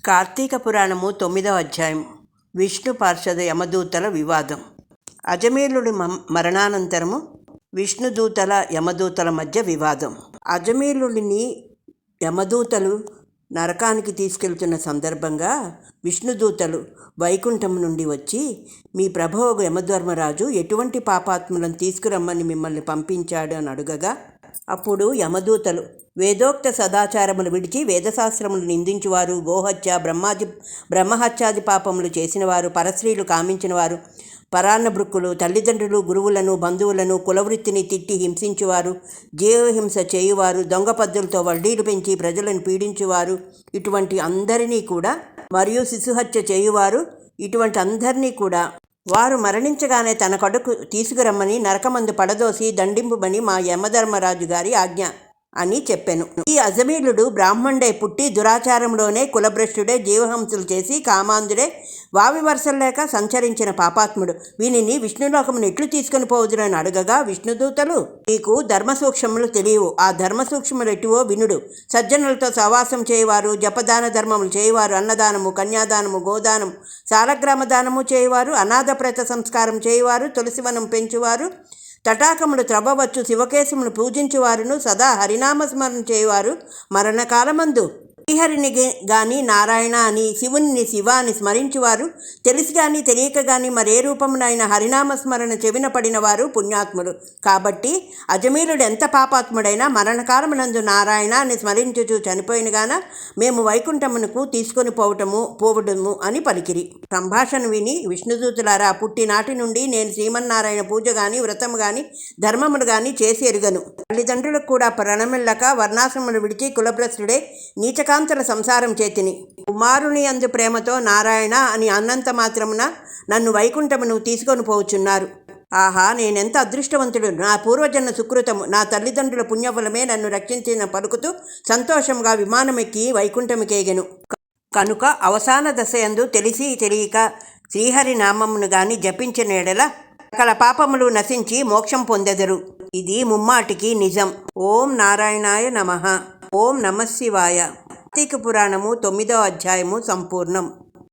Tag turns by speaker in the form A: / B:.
A: కార్తీక పురాణము 9వ అధ్యాయం. విష్ణు పార్షద యమదూతల వివాదం. అజమీలుడి మరణానంతరము విష్ణుదూతల యమదూతల మధ్య వివాదం. అజమీలుడిని యమదూతలు నరకానికి తీసుకెళ్తున్న సందర్భంగా విష్ణుదూతలు వైకుంఠం నుండి వచ్చి, మీ ప్రభువు యమధర్మరాజు ఎటువంటి పాపాత్ములను తీసుకురమ్మని మిమ్మల్ని పంపించాడు అని అడుగగా, అప్పుడు యమదూతలు వేదోక్త సదాచారములు విడిచి వేదశాస్త్రములు నిందించువారు, గోహత్య బ్రహ్మహత్యాది పాపములు చేసినవారు, పరస్త్రీలు కామించినవారు, పరాన్నభృక్కులు, తల్లిదండ్రులు, గురువులను, బంధువులను, కులవృత్తిని తిట్టి హింసించువారు, జీవహింస చేయువారు, దొంగ పద్ధతులతో వడ్డీలు పెంచి ప్రజలను పీడించువారు, ఇటువంటి అందరినీ కూడా, మరియు శిశుహత్య చేయువారు, ఇటువంటి అందరినీ కూడా వారు మరణించగానే తన కడుకు తీసుకురమ్మని నరకమందు పడదోసి దండింపుమని మా యమధర్మరాజు గారి ఆజ్ఞ అని చెప్పెను. ఈ అజమీలుడు బ్రాహ్మణుడై పుట్టి దురాచారంలోనే కులభ్రష్టుడే, జీవహంసలు చేసి కామాంధుడే, వావి వరుసలు లేక సంచరించిన పాపాత్ముడు. వీనిని విష్ణులోకమును ఎట్లు తీసుకుని పోవుదురని అడగగా, విష్ణుదూతలు, నీకు ధర్మసూక్ష్మములు తెలియవు, ఆ ధర్మసూక్ష్మములు ఎటువో వినుడు. సజ్జనులతో సవాసం చేయవారు, జపదాన ధర్మములు చేయవారు, అన్నదానము, కన్యాదానము, గోదానము, సాలగ్రామ దానము చేయవారు, అనాథ ప్రేత సంస్కారం చేయవారు, తులసివనం పెంచువారు, తటాకములు త్రవ్వవచ్చు, శివకేశమును పూజించువారును, సదా హరినామస్మరణ చేయువారు, మరణకాలమందు శ్రీహరిని గాని నారాయణ అని, శివుని శివ అని స్మరించువారు, తెలిసి గాని తెలియక గాని మరే రూపమునైన హరినామస్మరణ చెవిన పడిన వారు పుణ్యాత్ములు. కాబట్టి అజమీలుడు ఎంత పాపాత్ముడైనా మరణకాలమునందు నారాయణ అని స్మరించుచు చనిపోయిన గాన మేము వైకుంఠమునకు తీసుకొని పోవడము అని పలికిరి. సంభాషణ విని విష్ణుదూతులారా, పుట్టినాటి నుండి నేను శ్రీమన్నారాయణ పూజ గాని, వ్రతము గాని, ధర్మములు గాని చేసి ఎరుగను. తల్లిదండ్రులకు కూడా ప్రణమిల్లక వర్ణాశ్రములు విడిచి కులభ్రష్టుడే నీచకాంతల సంసారం చేతిని. కుమారుని అందు ప్రేమతో నారాయణ అని అన్నంత మాత్రమున నన్ను వైకుంఠమును తీసుకొని పోవచ్చున్నారు. ఆహా, నేనెంత అదృష్టవంతుడు! నా పూర్వజన్మ సుకృతము, నా తల్లిదండ్రుల పుణ్యఫలమే నన్ను రక్షించిన పలుకుతూ సంతోషంగా విమానమెక్కి వైకుంఠముకేగెను. కనుక అవసాన దశయందు తెలిసి తెలియక శ్రీహరి నామమును గాని జపించిన ఎడల సకల పాపములు నశించి మోక్షం పొందెదరు. ఇది ముమ్మాటికి నిజం. ఓం నారాయణాయ నమః. ఓం నమః శివాయ. కార్తీక పురాణము 9వ అధ్యాయము సంపూర్ణం.